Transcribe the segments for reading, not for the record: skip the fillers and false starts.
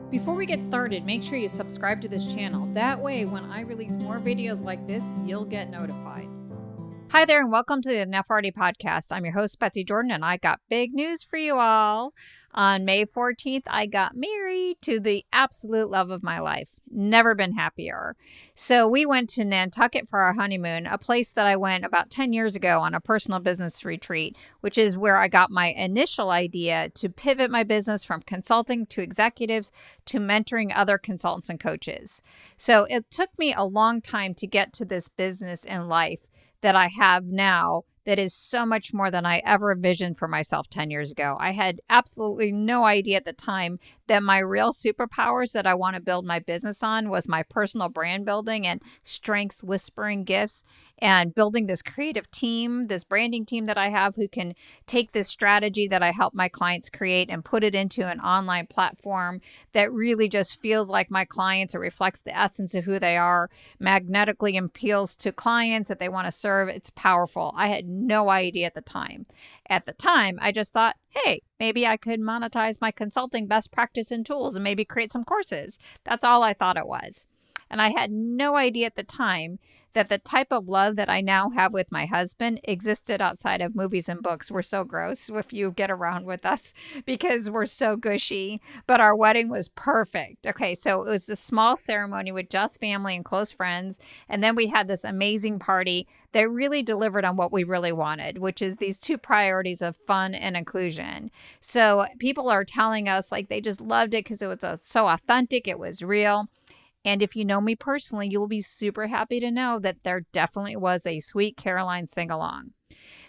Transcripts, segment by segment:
Before we get started, make sure you subscribe to this channel. That way, when I release more videos like this, you'll get notified. Hi there, and welcome to the Enough Already podcast. I'm your host, Betsy Jordyn, and I got big news for you all. On May 14th, I got married to the absolute love of my life. Never been happier. So we went to Nantucket for our honeymoon, a place that I went about 10 years ago on a personal business retreat, which is where I got my initial idea to pivot my business from consulting to executives to mentoring other consultants and coaches. So it took me a long time to get to this business and life that I have now that is so much more than I ever envisioned for myself 10 years ago. I had absolutely no idea at the time that my real superpowers that I want to build my business on was my personal brand building and strengths whispering gifts and building this creative team, this branding team that I have who can take this strategy that I help my clients create and put it into an online platform that really just feels like my clients. It reflects the essence of who they are, magnetically appeals to clients that they want to serve. It's powerful. I had no idea at the time. At the time, I just thought, hey, maybe I could monetize my consulting best practice and tools and maybe create some courses. That's all I thought it was. And I had no idea at the time that the type of love that I now have with my husband existed outside of movies and books. We're so gross if you get around with us because we're so gushy, but our wedding was perfect. Okay, so it was a small ceremony with just family and close friends. And then we had this amazing party that really delivered on what we really wanted, which is these two priorities of fun and inclusion. So people are telling us like they just loved it because it was so authentic, it was real. And if you know me personally, you will be super happy to know that there definitely was a Sweet Caroline sing-along.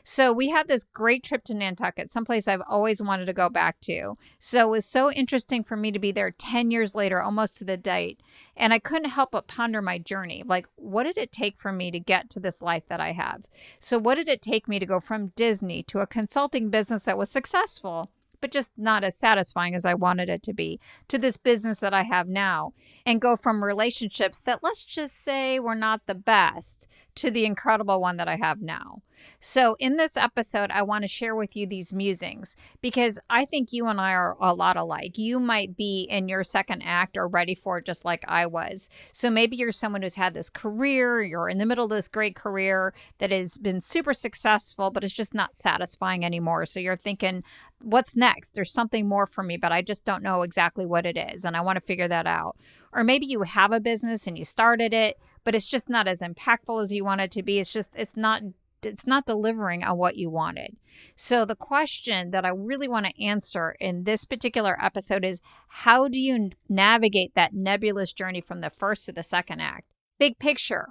So we had this great trip to Nantucket, someplace I've always wanted to go back to. So it was so interesting for me to be there 10 years later, almost to the date. And I couldn't help but ponder my journey. Like, what did it take for me to get to this life that I have? So what did it take me to go from Disney to a consulting business that was successful, but just not as satisfying as I wanted it to be, to this business that I have now, and go from relationships that, let's just say, were not the best to the incredible one that I have now. So in this episode, I want to share with you these musings because I think you and I are a lot alike. You might be in your second act or ready for it just like I was. So maybe you're someone who's had this career, you're in the middle of this great career that has been super successful, but it's just not satisfying anymore. So you're thinking, what's next? There's something more for me, but I just don't know exactly what it is. And I want to figure that out. Or maybe you have a business and you started it, but it's just not as impactful as you want it to be. It's not delivering on what you wanted. So the question that I really want to answer in this particular episode is, how do you navigate that nebulous journey from the first to the second act? Big picture.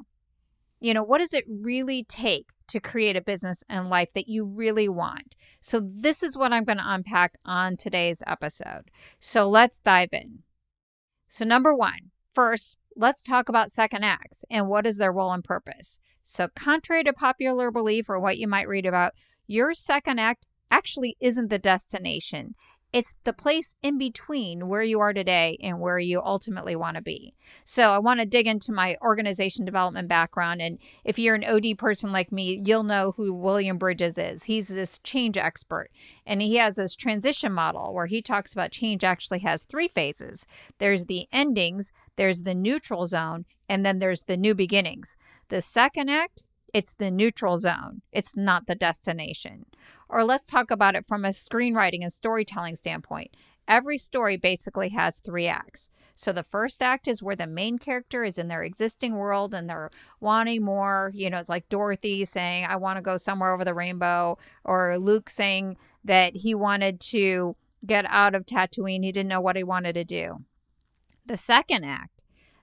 What does it really take to create a business and life that you really want? So this is what I'm going to unpack on today's episode. So let's dive in. So number one, first, let's talk about second acts and what is their role and purpose. So contrary to popular belief or what you might read about, your second act actually isn't the destination. It's the place in between where you are today and where you ultimately want to be. So I want to dig into my organization development background. And if you're an OD person like me, you'll know who William Bridges is. He's this change expert. And he has this transition model where he talks about change actually has three phases. There's the endings, there's the neutral zone, and then there's the new beginnings. The second act, it's the neutral zone. It's not the destination. Or let's talk about it from a screenwriting and storytelling standpoint. Every story basically has three acts. So the first act is where the main character is in their existing world and they're wanting more. It's like Dorothy saying, I want to go somewhere over the rainbow, or Luke saying that he wanted to get out of Tatooine. He didn't know what he wanted to do. The second act,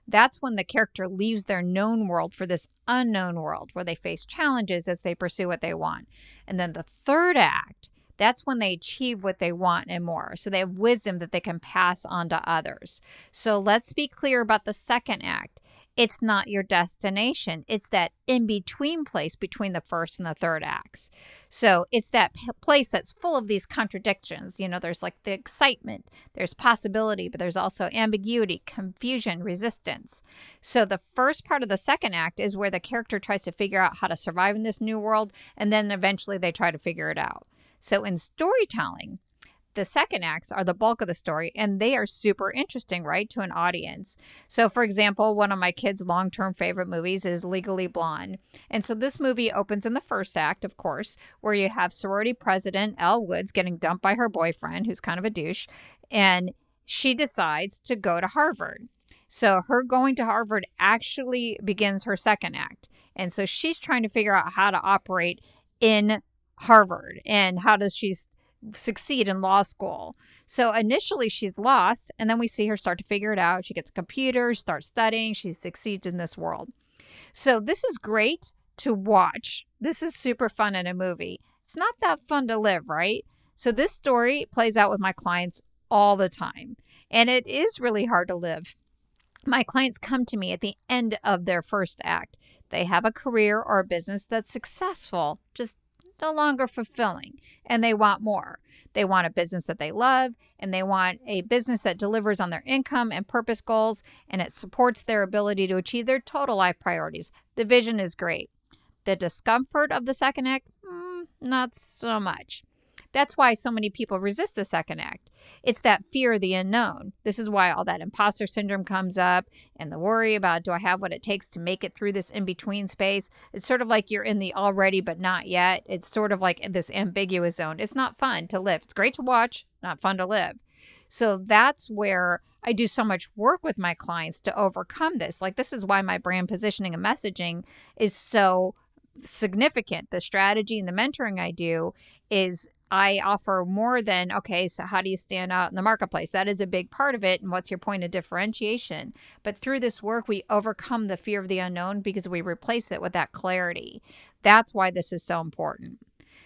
that's when the character leaves their known world for this unknown world where they face challenges as they pursue what they want. And then the third act, that's when they achieve what they want and more. So they have wisdom that they can pass on to others. So let's be clear about the second act. It's not your destination. It's that in-between place between the first and the third acts. So it's that place that's full of these contradictions. There's like the excitement, there's possibility, but there's also ambiguity, confusion, resistance. So the first part of the second act is where the character tries to figure out how to survive in this new world, and then eventually they try to figure it out. So in storytelling, The second acts are the bulk of the story, and they are super interesting, right, to an audience. So, for example, one of my kids' long-term favorite movies is Legally Blonde. And so this movie opens in the first act, of course, where you have sorority president Elle Woods getting dumped by her boyfriend, who's kind of a douche, and she decides to go to Harvard. So her going to Harvard actually begins her second act. And so she's trying to figure out how to operate in Harvard and how does she succeed in law school. So initially she's lost, and then we see her start to figure it out. She gets a computer, starts studying, she succeeds in this world. So this is great to watch. This is super fun in a movie. It's not that fun to live, right? So this story plays out with my clients all the time, and it is really hard to live. My clients come to me at the end of their first act. They have a career or a business that's successful, just no longer fulfilling, and they want more. They want a business that they love, and they want a business that delivers on their income and purpose goals, and it supports their ability to achieve their total life priorities. The vision is great. The discomfort of the second act, not so much. That's why so many people resist the second act. It's that fear of the unknown. This is why all that imposter syndrome comes up and the worry about, do I have what it takes to make it through this in-between space? It's sort of like you're in the already but not yet. It's sort of like this ambiguous zone. It's not fun to live. It's great to watch, not fun to live. So that's where I do so much work with my clients to overcome this. Like, this is why my brand positioning and messaging is so significant. The strategy and the mentoring I do is I offer more than, okay, so how do you stand out in the marketplace? That is a big part of it. And what's your point of differentiation? But through this work, we overcome the fear of the unknown because we replace it with that clarity. That's why this is so important.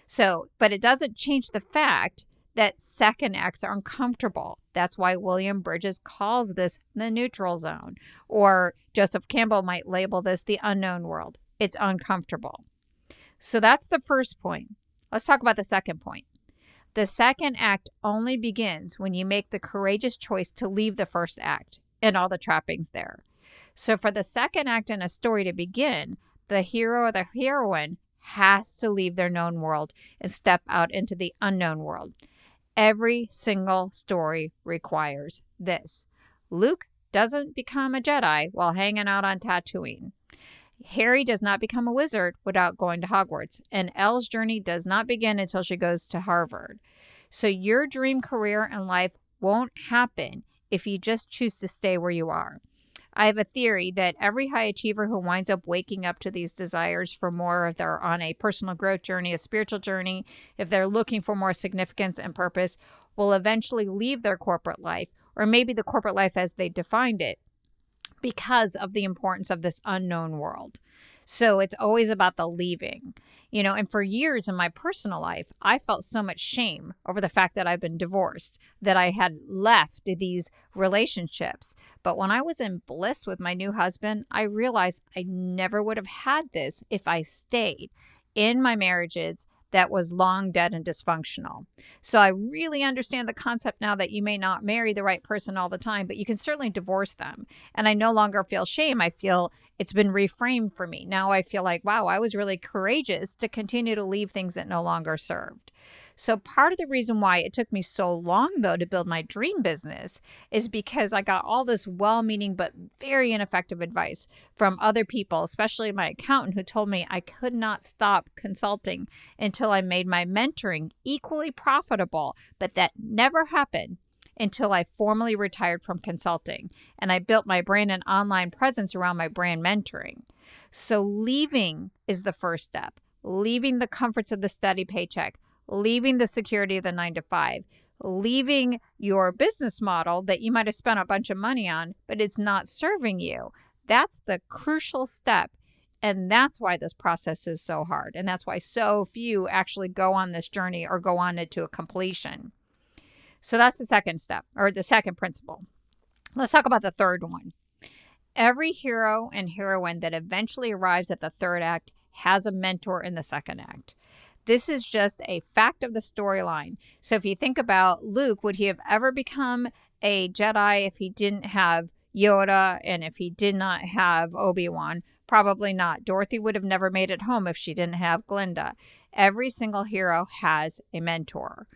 So, but it doesn't change the fact that second acts are uncomfortable. That's why William Bridges calls this the neutral zone, or Joseph Campbell might label this the unknown world. It's uncomfortable. So that's the first point. Let's talk about the second point. The second act only begins when you make the courageous choice to leave the first act and all the trappings there. So for the second act in a story to begin, the hero or the heroine has to leave their known world and step out into the unknown world. Every single story requires this. Luke doesn't become a Jedi while hanging out on Tatooine. Harry does not become a wizard without going to Hogwarts, and Elle's journey does not begin until she goes to Harvard. So your dream career and life won't happen if you just choose to stay where you are. I have a theory that every high achiever who winds up waking up to these desires for more, if they're on a personal growth journey, a spiritual journey, if they're looking for more significance and purpose, will eventually leave their corporate life, or maybe the corporate life as they defined it, because of the importance of this unknown world. So it's always about the leaving, and for years in my personal life, I felt so much shame over the fact that I've been divorced, that I had left these relationships. But when I was in bliss with my new husband, I realized I never would have had this if I stayed in my marriages that was long dead and dysfunctional. So I really understand the concept now that you may not marry the right person all the time, but you can certainly divorce them. And I no longer feel shame. I feel it's been reframed for me. Now I feel like, wow, I was really courageous to continue to leave things that no longer served. So part of the reason why it took me so long, though, to build my dream business is because I got all this well-meaning but very ineffective advice from other people, especially my accountant, who told me I could not stop consulting until I made my mentoring equally profitable. But that never happened until I formally retired from consulting and I built my brand and online presence around my brand mentoring. So leaving is the first step, leaving the comforts of the steady paycheck, leaving the security of the 9-to-5, leaving your business model that you might have spent a bunch of money on, but it's not serving you. That's the crucial step. And that's why this process is so hard. And that's why so few actually go on this journey or go on it to a completion. So that's the second step, or the second principle. Let's talk about the third one. Every hero and heroine that eventually arrives at the third act has a mentor in the second act. This is just a fact of the storyline. So if you think about Luke, would he have ever become a Jedi if he didn't have Yoda and if he did not have Obi-Wan? Probably not. Dorothy would have never made it home if she didn't have Glinda. Every single hero has a mentor.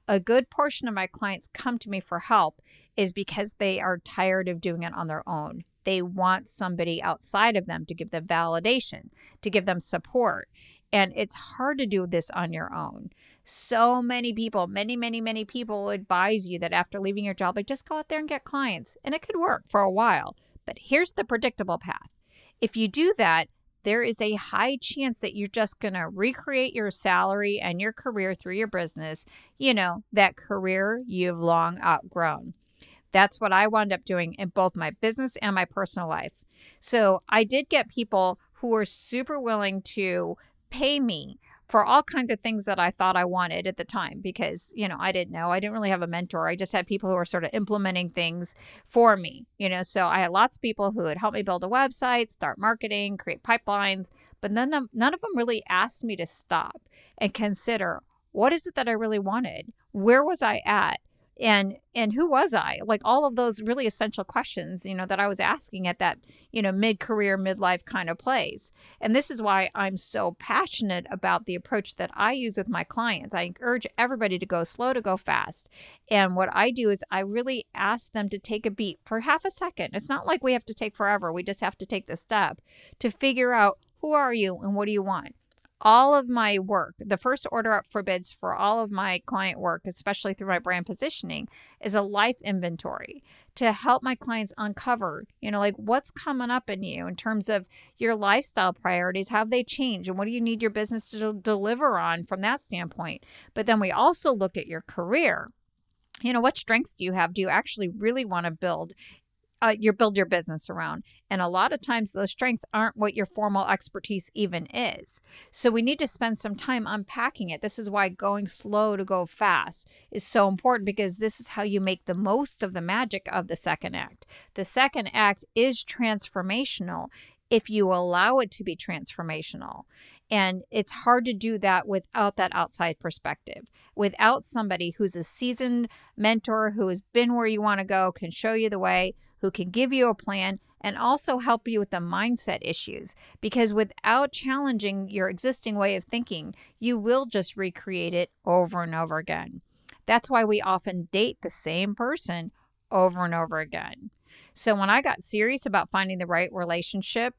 A good portion of my clients come to me for help is because they are tired of doing it on their own. They want somebody outside of them to give them validation, to give them support. And it's hard to do this on your own. So many people, many people advise you that after leaving your job, like, just go out there and get clients. And it could work for a while. But here's the predictable path. If you do that, there is a high chance that you're just going to recreate your salary and your career through your business, that career you've long outgrown. That's what I wound up doing in both my business and my personal life. So I did get people who were super willing to pay me for all kinds of things that I thought I wanted at the time because, I didn't know. I didn't really have a mentor. I just had people who were sort of implementing things for me, so I had lots of people who would help me build a website, start marketing, create pipelines, but none of them really asked me to stop and consider, what is it that I really wanted? Where was I at? And who was I? Like all of those really essential questions, that I was asking at that, mid-career, midlife kind of place. And this is why I'm so passionate about the approach that I use with my clients. I encourage everybody to go slow to go fast. And what I do is I really ask them to take a beat for half a second. It's not like we have to take forever. We just have to take the step to figure out, who are you and what do you want? All of my work, the first order up for bids for all of my client work, especially through my brand positioning, is a life inventory to help my clients uncover, what's coming up in you in terms of your lifestyle priorities, how have they changed, and what do you need your business to deliver on from that standpoint. But then we also look at your career. What strengths do you have? Do you actually really want to build your business around? And a lot of times those strengths aren't what your formal expertise even is. So we need to spend some time unpacking it. This is why going slow to go fast is so important, because this is how you make the most of the magic of the second act. The second act is transformational if you allow it to be transformational. And it's hard to do that without that outside perspective, without somebody who's a seasoned mentor, who has been where you want to go, can show you the way, who can give you a plan, and also help you with the mindset issues. Because without challenging your existing way of thinking, you will just recreate it over and over again. That's why we often date the same person over and over again. So when I got serious about finding the right relationship,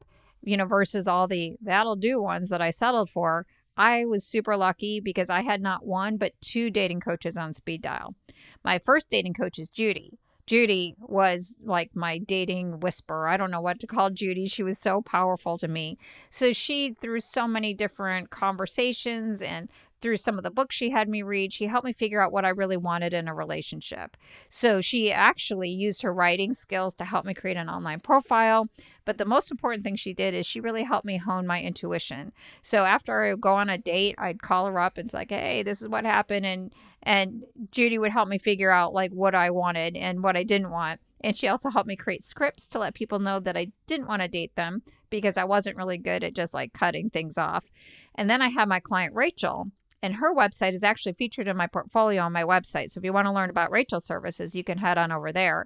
versus all the that'll do ones that I settled for, I was super lucky because I had not one, but two dating coaches on speed dial. My first dating coach is Judy. Judy was like my dating whisperer. I don't know what to call Judy. She was so powerful to me. So she, through so many different conversations and through some of the books she had me read, she helped me figure out what I really wanted in a relationship. So she actually used her writing skills to help me create an online profile. But the most important thing she did is she really helped me hone my intuition. So after I would go on a date, I'd call her up and it's like, hey, this is what happened. And Judy would help me figure out like what I wanted and what I didn't want. And she also helped me create scripts to let people know that I didn't want to date them because I wasn't really good at just like cutting things off. And then I had my client, Rachel. And her website is actually featured in my portfolio on my website. So if you want to learn about Rachel's services, you can head on over there.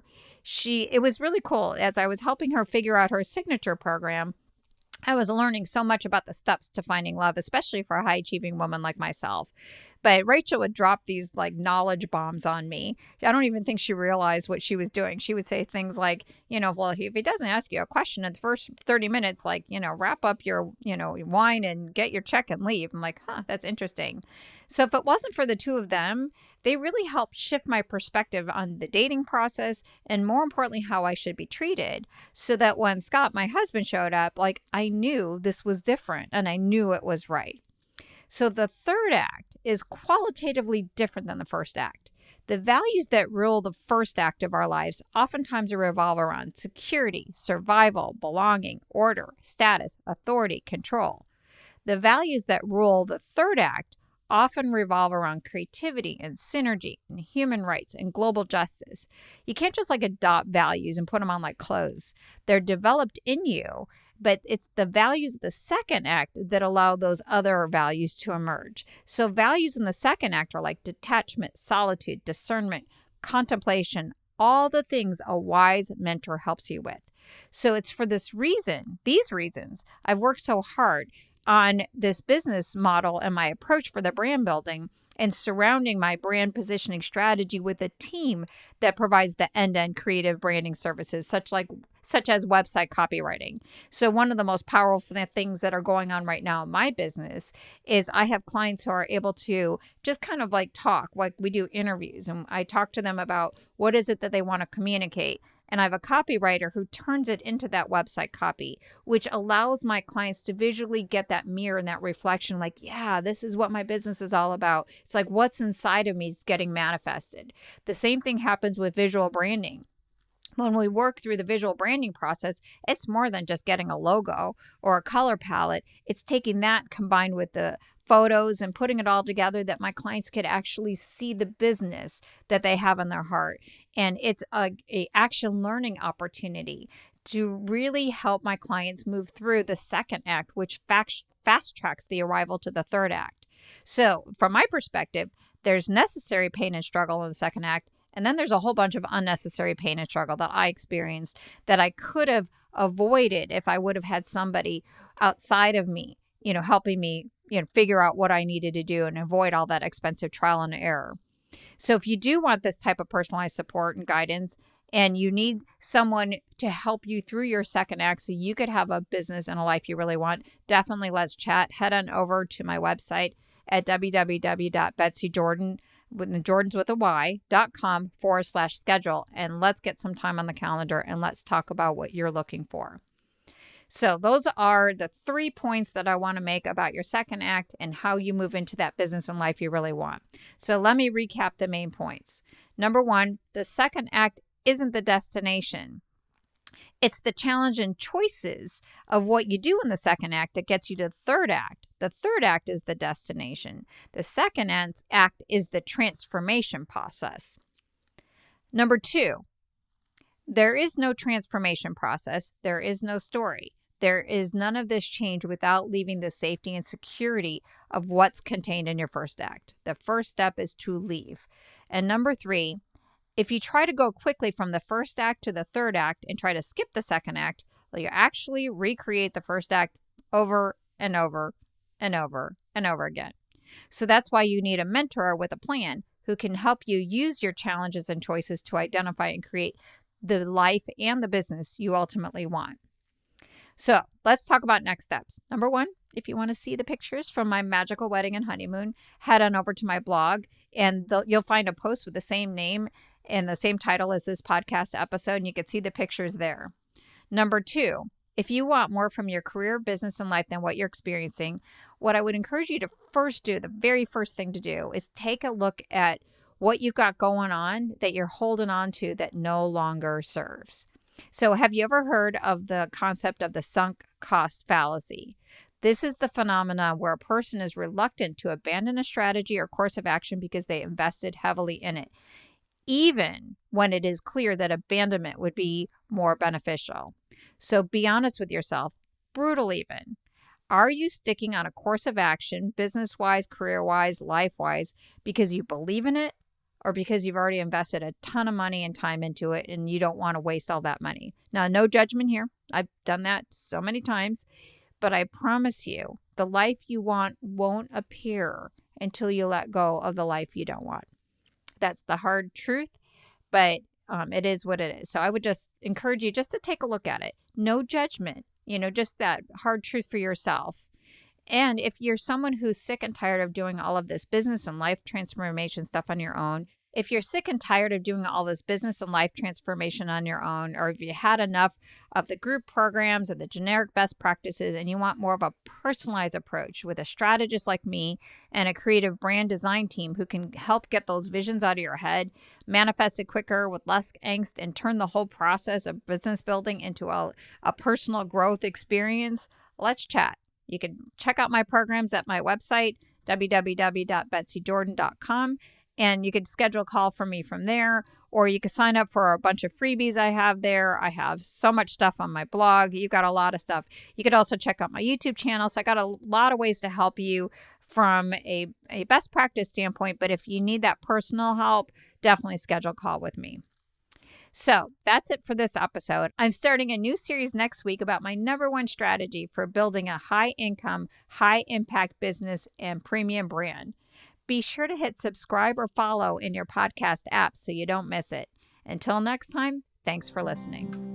It was really cool. As I was helping her figure out her signature program, I was learning so much about the steps to finding love, especially for a high-achieving woman like myself. But Rachel would drop these like knowledge bombs on me. I don't even think she realized what she was doing. She would say things like, well, if he doesn't ask you a question in the first 30 minutes, like, wrap up your, wine and get your check and leave. I'm like, that's interesting. So if it wasn't for the two of them, they really helped shift my perspective on the dating process and more importantly, how I should be treated. So that when Scott, my husband, showed up, like I knew this was different and I knew it was right. So the third act is qualitatively different than the first act. The values that rule the first act of our lives oftentimes revolve around security, survival, belonging, order, status, authority, control. The values that rule the third act often revolve around creativity and synergy and human rights and global justice. You can't just like adopt values and put them on like clothes. They're developed in you, but it's the values of the second act that allow those other values to emerge. So values in the second act are like detachment, solitude, discernment, contemplation, all the things a wise mentor helps you with. So it's for these reasons, I've worked so hard on this business model and my approach for the brand building and surrounding my brand positioning strategy with a team that provides the end-to-end creative branding services, such as website copywriting. So one of the most powerful things that are going on right now in my business is I have clients who are able to just kind of like talk, like we do interviews, and I talk to them about what is it that they want to communicate. And I have a copywriter who turns it into that website copy, which allows my clients to visually get that mirror and that reflection, like, yeah, this is what my business is all about. It's like what's inside of me is getting manifested. The same thing happens with visual branding. When we work through the visual branding process, it's more than just getting a logo or a color palette. It's taking that combined with the photos and putting it all together that my clients could actually see the business that they have in their heart. And it's a action learning opportunity to really help my clients move through the second act, which fast tracks the arrival to the third act. So from my perspective, there's necessary pain and struggle in the second act. And then there's a whole bunch of unnecessary pain and struggle that I experienced that I could have avoided if I would have had somebody outside of me, helping me, figure out what I needed to do and avoid all that expensive trial and error. So if you do want this type of personalized support and guidance, and you need someone to help you through your second act so you could have a business and a life you really want, definitely let's chat. Head on over to my website at www.betsy.com .com/schedule, and let's get some time on the calendar and let's talk about what you're looking for. So those are the 3 points that I want to make about your second act and how you move into that business and life you really want. So let me recap the main points. Number 1, the second act isn't the destination. It's the challenge and choices of what you do in the second act that gets you to the third act. The third act is the destination. The second act is the transformation process. Number 2, there is no transformation process. There is no story. There is none of this change without leaving the safety and security of what's contained in your first act. The first step is to leave. And number 3, if you try to go quickly from the first act to the third act and try to skip the second act, you actually recreate the first act over and over and over and over again. So that's why you need a mentor with a plan who can help you use your challenges and choices to identify and create the life and the business you ultimately want. So let's talk about next steps. Number 1, if you want to see the pictures from my magical wedding and honeymoon, head on over to my blog and you'll find a post with the same name and the same title as this podcast episode, and you can see the pictures there. Number 2, if you want more from your career, business, and life than what you're experiencing, what I would encourage you to first do, the very first thing to do, is take a look at what you've got going on that you're holding on to that no longer serves. So have you ever heard of the concept of the sunk cost fallacy? This is the phenomena where a person is reluctant to abandon a strategy or course of action because they invested heavily in it, even when it is clear that abandonment would be more beneficial. So be honest with yourself, brutal even. Are you sticking on a course of action, business-wise, career-wise, life-wise, because you believe in it, or because you've already invested a ton of money and time into it and you don't want to waste all that money? Now, no judgment here. I've done that so many times, but I promise you, the life you want won't appear until you let go of the life you don't want. That's the hard truth, but it is what it is. So I would just encourage you just to take a look at it. No judgment, just that hard truth for yourself. And if you're someone who's sick and tired of doing all of this business and life transformation stuff on your own, if you're sick and tired of doing all this business and life transformation on your own, or if you had enough of the group programs and the generic best practices and you want more of a personalized approach with a strategist like me and a creative brand design team who can help get those visions out of your head, manifest it quicker with less angst, and turn the whole process of business building into a personal growth experience, let's chat. You can check out my programs at my website, www.betsyjordyn.com. And you could schedule a call for me from there, or you can sign up for a bunch of freebies I have there. I have so much stuff on my blog. You've got a lot of stuff. You could also check out my YouTube channel. So I got a lot of ways to help you from a best practice standpoint. But if you need that personal help, definitely schedule a call with me. So that's it for this episode. I'm starting a new series next week about my number one strategy for building a high income, high impact business and premium brand. Be sure to hit subscribe or follow in your podcast app so you don't miss it. Until next time, thanks for listening.